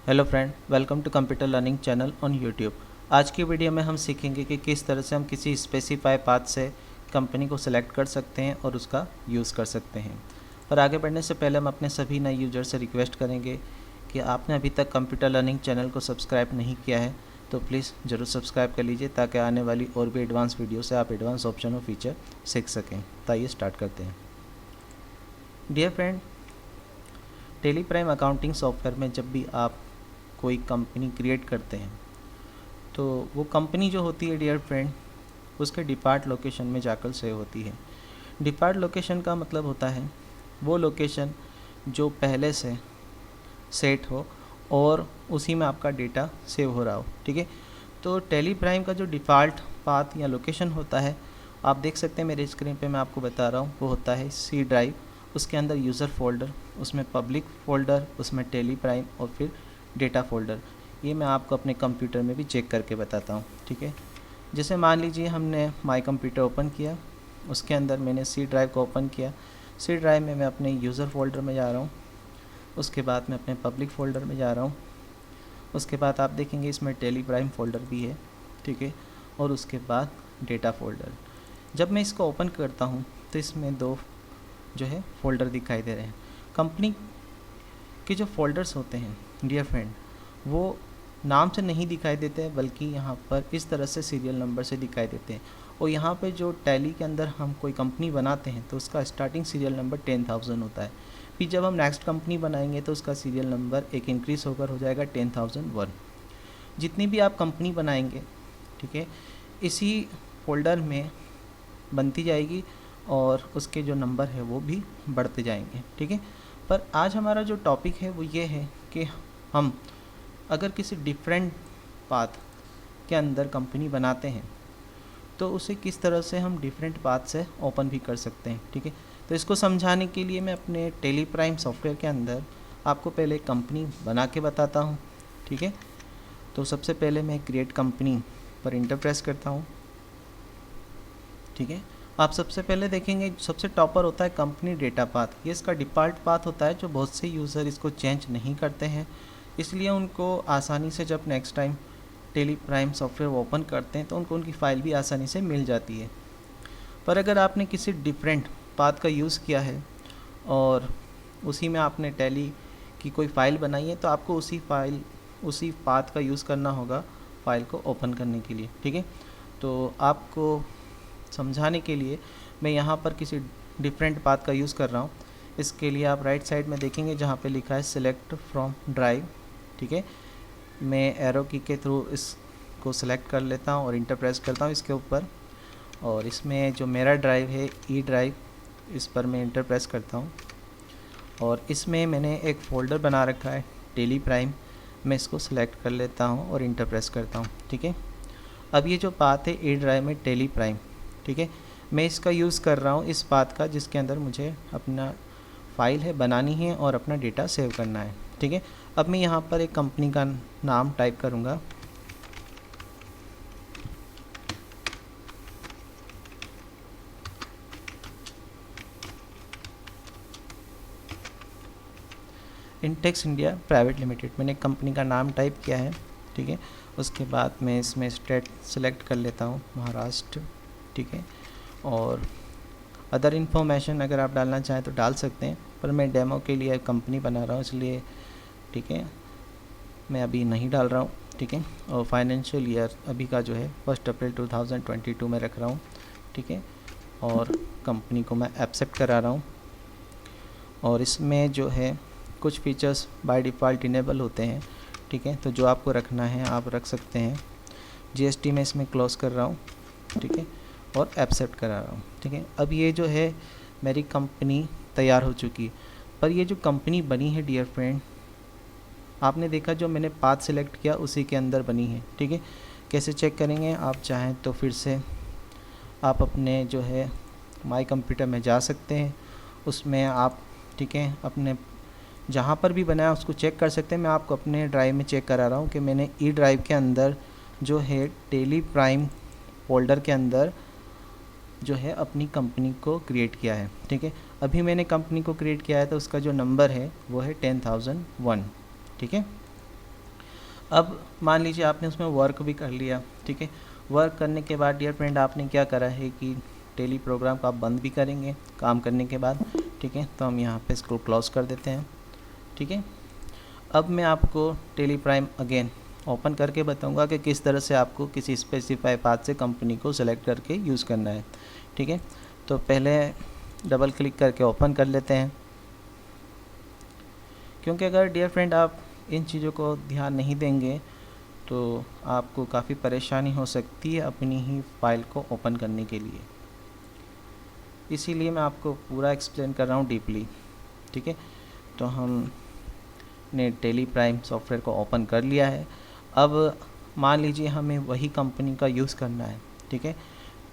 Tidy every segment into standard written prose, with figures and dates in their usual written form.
Hello friend, welcome to computer learning channel on YouTube. आज की video में हम सीखेंगे कि किस तरह से हम किसी स्पेसिफाई पाथ से कंपनी को सिलेक्ट कर सकते हैं और उसका यूज़ कर सकते हैं। पर आगे बढ़ने से पहले हम अपने सभी नए यूजर से रिक्वेस्ट करेंगे कि आपने अभी तक कंप्यूटर लर्निंग चैनल को सब्सक्राइब नहीं किया है तो प्लीज़ ज़रूर सब्सक्राइब कर लीजिए ताकि आने वाली और भी एडवांस वीडियो से आप एडवांस ऑप्शन और फीचर सीख सकें। तो आइए स्टार्ट करते हैं। Dear friend, Tally Prime accounting software में जब भी आप कोई कंपनी क्रिएट करते हैं तो वो कंपनी जो होती है डियर फ्रेंड, उसके डिपार्ट लोकेशन में जाकर सेव होती है। डिपार्ट लोकेशन का मतलब होता है वो लोकेशन जो पहले से सेट हो और उसी में आपका डेटा सेव हो रहा हो। ठीक है, तो टेली प्राइम का जो डिफ़ॉल्ट पाथ या लोकेशन होता है, आप देख सकते हैं मेरे स्क्रीन पे मैं आपको बता रहा हूँ, वो होता है सी ड्राइव। उसके अंदर यूज़र फोल्डर, उसमें पब्लिक फोल्डर, उसमें टेली प्राइम और फिर डेटा फोल्डर। ये मैं आपको अपने कंप्यूटर में भी चेक करके बताता हूँ। ठीक है, जैसे मान लीजिए हमने माई कंप्यूटर ओपन किया, उसके अंदर मैंने सी ड्राइव को ओपन किया। सी ड्राइव में मैं अपने यूज़र फोल्डर में जा रहा हूँ, उसके बाद मैं अपने पब्लिक फ़ोल्डर में जा रहा हूँ, उसके बाद आप देखेंगे इसमें टेली प्राइम फ़ोल्डर भी है। ठीक है, और उसके बाद डेटा फ़ोल्डर। जब मैं इसको ओपन करता हूँ तो इसमें दो जो है फ़ोल्डर दिखाई दे रहे हैं। कंपनी के जो फ़ोल्डर्स होते हैं डियर फ्रेंड, वो नाम से नहीं दिखाई देते हैं बल्कि यहाँ पर इस तरह से सीरियल नंबर से दिखाई देते हैं। और यहाँ पे जो टैली के अंदर हम कोई कंपनी बनाते हैं तो उसका स्टार्टिंग सीरियल नंबर 10,000 होता है। फिर जब हम नेक्स्ट कंपनी बनाएंगे तो उसका सीरियल नंबर एक इंक्रीज़ होकर हो जाएगा 10,001। जितनी भी आप कंपनी बनाएंगे, ठीक है, इसी फोल्डर में बनती जाएगी और उसके जो नंबर है वो भी बढ़ते जाएंगे। ठीक है, पर आज हमारा जो टॉपिक है वो ये है कि हम अगर किसी डिफरेंट पाथ के अंदर कंपनी बनाते हैं तो उसे किस तरह से हम डिफरेंट पाथ से ओपन भी कर सकते हैं। ठीक है, तो इसको समझाने के लिए मैं अपने टेली प्राइम सॉफ्टवेयर के अंदर आपको पहले कंपनी बना के बताता हूँ। ठीक है, तो सबसे पहले मैं क्रिएट कंपनी पर इंटर प्रेस करता हूँ। ठीक है, आप सबसे पहले देखेंगे सबसे टॉपर होता है कंपनी डेटा पाथ। ये इसका डिफ़ॉल्ट पाथ होता है जो बहुत से यूज़र इसको चेंज नहीं करते हैं, इसलिए उनको आसानी से जब next time Tally Prime software open करते हैं तो उनको उनकी फ़ाइल भी आसानी से मिल जाती है। पर अगर आपने किसी डिफरेंट पाथ का यूज़ किया है और उसी में आपने टैली की कोई फ़ाइल बनाई है तो आपको उसी पाथ का यूज़ करना होगा फ़ाइल को ओपन करने के लिए। ठीक है, तो आपको समझाने के लिए मैं यहाँ पर किसी डिफरेंट पाथ का यूज़ कर रहा हूँ। इसके लिए आप राइट साइड में देखेंगे जहाँ पे लिखा है सिलेक्ट फ्रॉम ड्राइव। ठीक है, मैं एरो की के थ्रू इसको सिलेक्ट कर लेता हूँ और इंटर प्रेस करता हूँ इसके ऊपर, और इसमें जो मेरा ड्राइव है ई ड्राइव, इस पर मैं इंटर प्रेस करता हूँ और इसमें मैंने एक फ़ोल्डर बना रखा है टेली प्राइम। मैं इसको सिलेक्ट कर लेता हूँ और इंटर प्रेस करता हूँ। ठीक है, अब ये जो पाथ है ई ड्राइव में टेली प्राइम, ठीक है, मैं इसका यूज़ कर रहा हूँ इस पाथ का जिसके अंदर मुझे अपना फ़ाइल है बनानी है और अपना डेटा सेव करना है। ठीक है, अब मैं यहाँ पर एक कंपनी का नाम टाइप करूँगा। इंटेक्स इंडिया प्राइवेट लिमिटेड, मैंने कंपनी का नाम टाइप किया है। ठीक है, उसके बाद मैं इसमें स्टेट सेलेक्ट कर लेता हूँ महाराष्ट्र। ठीक है, और अदर इन्फॉर्मेशन अगर आप डालना चाहें तो डाल सकते हैं, पर मैं डेमो के लिए कंपनी बना रहा हूँ इसलिए ठीक है मैं अभी नहीं डाल रहा हूँ। ठीक है, और फाइनेंशियल ईयर अभी का जो है 1 अप्रैल 2022 में रख रहा हूँ। ठीक है, और कंपनी को मैं एक्सेप्ट करा रहा हूँ। और इसमें जो है कुछ फीचर्स बाय डिफ़ॉल्ट इनेबल होते हैं। ठीक है, तो जो आपको रखना है आप रख सकते हैं। जीएसटी में इसमें क्लोज कर रहा हूँ। ठीक है, और एक्सेप्ट करा रहा हूँ। ठीक है, अब ये जो है मेरी कंपनी तैयार हो चुकी, पर ये जो कंपनी बनी है डियर फ्रेंड, आपने देखा जो मैंने पाथ सिलेक्ट किया उसी के अंदर बनी है। ठीक है, कैसे चेक करेंगे, आप चाहें तो फिर से आप अपने जो है माई कंप्यूटर में जा सकते हैं, उसमें आप ठीक है अपने जहाँ पर भी बनाया उसको चेक कर सकते हैं। मैं आपको अपने ड्राइव में चेक करा रहा हूँ कि मैंने ई ड्राइव के अंदर जो है टेली प्राइम फोल्डर के अंदर जो है अपनी कंपनी को क्रिएट किया है। ठीक है, अभी मैंने कंपनी को क्रिएट किया है तो उसका जो नंबर है वो है 10,001। ठीक है, अब मान लीजिए आपने उसमें वर्क भी कर लिया, ठीक है। वर्क करने के बाद डियर फ्रेंड आपने क्या करा है कि टेली प्रोग्राम को आप बंद भी करेंगे काम करने के बाद, ठीक है। तो हम यहाँ पे इसको क्लोज कर देते हैं, ठीक है। अब मैं आपको टेली प्राइम अगेन ओपन करके बताऊंगा कि किस तरह से आपको किसी स्पेसिफाई पाथ से कंपनी को सेलेक्ट करके यूज़ करना है, ठीक है। तो पहले डबल क्लिक करके ओपन कर लेते हैं, क्योंकि अगर डियर फ्रेंड आप इन चीज़ों को ध्यान नहीं देंगे तो आपको काफ़ी परेशानी हो सकती है अपनी ही फाइल को ओपन करने के लिए। इसीलिए मैं आपको पूरा एक्सप्लेन कर रहा हूँ डीपली, ठीक है। तो हमने टेली प्राइम सॉफ्टवेयर को ओपन कर लिया है। अब मान लीजिए हमें वही कंपनी का यूज़ करना है, ठीक है।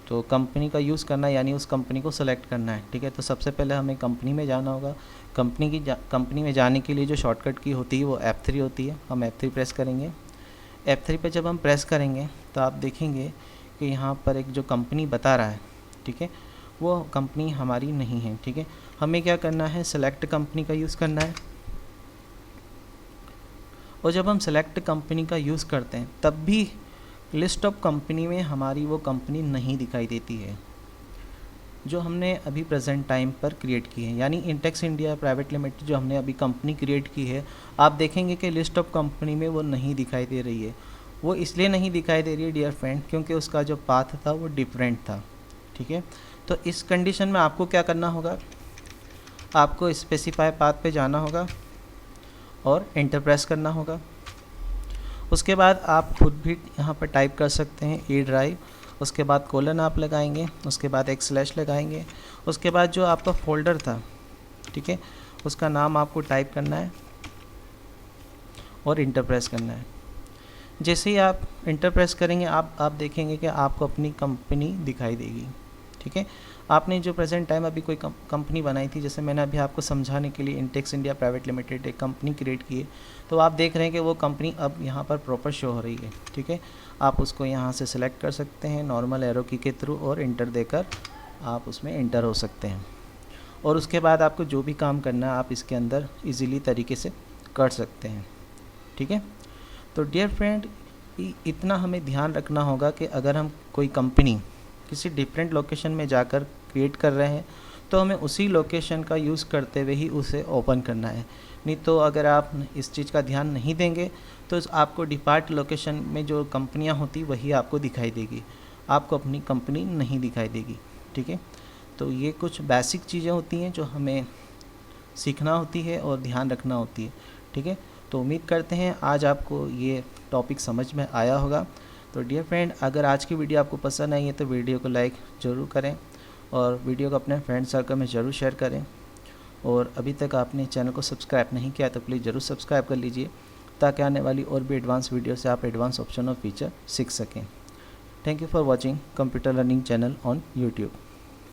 तो कंपनी का यूज़ करना है यानी उस कंपनी को सेलेक्ट करना है, ठीक है। तो सबसे पहले हमें कंपनी में जाना होगा। कंपनी में जाने के लिए जो शॉर्टकट की होती है वो F3 होती है। हम F3 प्रेस करेंगे। F3 पे जब हम प्रेस करेंगे तो आप देखेंगे कि यहाँ पर एक जो कंपनी बता रहा है, ठीक है, वो कंपनी हमारी नहीं है, ठीक है। हमें क्या करना है, सेलेक्ट कंपनी का यूज़ करना है। और जब हम सेलेक्ट कंपनी का यूज़ करते हैं तब भी लिस्ट ऑफ कंपनी में हमारी वो कंपनी नहीं दिखाई देती है जो हमने अभी प्रेजेंट टाइम पर क्रिएट की है, यानी इंटेक्स इंडिया प्राइवेट लिमिटेड जो हमने अभी कंपनी क्रिएट की है। आप देखेंगे कि लिस्ट ऑफ कंपनी में वो नहीं दिखाई दे रही है। वो इसलिए नहीं दिखाई दे रही है डियर फ्रेंड क्योंकि उसका जो पाथ था वो डिफरेंट था, ठीक है। तो इस कंडीशन में आपको क्या करना होगा, आपको स्पेसिफाई पाथ पे जाना होगा और एंटर प्रेस करना होगा। उसके बाद आप खुद भी यहाँ पर टाइप कर सकते हैं ई ड्राइव, उसके बाद कोलन आप लगाएंगे, उसके बाद एक स्लैश लगाएंगे, उसके बाद जो आपका फ़ोल्डर था, ठीक है, उसका नाम आपको टाइप करना है और इंटर प्रेस करना है। जैसे ही आप इंटर प्रेस करेंगे आप देखेंगे कि आपको अपनी कंपनी दिखाई देगी, ठीक है। आपने जो प्रेजेंट टाइम अभी कोई कंपनी बनाई थी, जैसे मैंने अभी आपको समझाने के लिए इंटेक्स इंडिया प्राइवेट लिमिटेड एक कंपनी क्रिएट की है, तो आप देख रहे हैं कि वो कंपनी अब यहाँ पर प्रॉपर शो हो रही है, ठीक है। आप उसको यहाँ से सिलेक्ट कर सकते हैं नॉर्मल एरो की के थ्रू और इंटर देकर आप उसमें इंटर हो सकते हैं। और उसके बाद आपको जो भी काम करना है आप इसके अंदर ईज़िली तरीके से कर सकते हैं, ठीक है। तो डियर फ्रेंड इतना हमें ध्यान रखना होगा कि अगर हम कोई कंपनी किसी डिफरेंट लोकेशन में जाकर क्रिएट कर रहे हैं तो हमें उसी लोकेशन का यूज़ करते हुए ही उसे ओपन करना है। नहीं तो अगर आप इस चीज़ का ध्यान नहीं देंगे तो आपको डिफ़ॉल्ट लोकेशन में जो कंपनियां होती वही आपको दिखाई देगी, आपको अपनी कंपनी नहीं दिखाई देगी, ठीक है। तो ये कुछ बेसिक चीज़ें होती हैं जो हमें सीखना होती है और ध्यान रखना होती है, ठीक है। तो उम्मीद करते हैं आज आपको ये टॉपिक समझ में आया होगा। तो डियर फ्रेंड अगर आज की वीडियो आपको पसंद आई है तो वीडियो को लाइक ज़रूर करें और वीडियो को अपने फ्रेंड सर्कल में ज़रूर शेयर करें। और अभी तक आपने चैनल को सब्सक्राइब नहीं किया तो प्लीज़ ज़रूर सब्सक्राइब कर लीजिए ताकि आने वाली और भी एडवांस वीडियो से आप एडवांस ऑप्शन और फीचर सीख सकें। Thank you for watching computer learning channel on YouTube.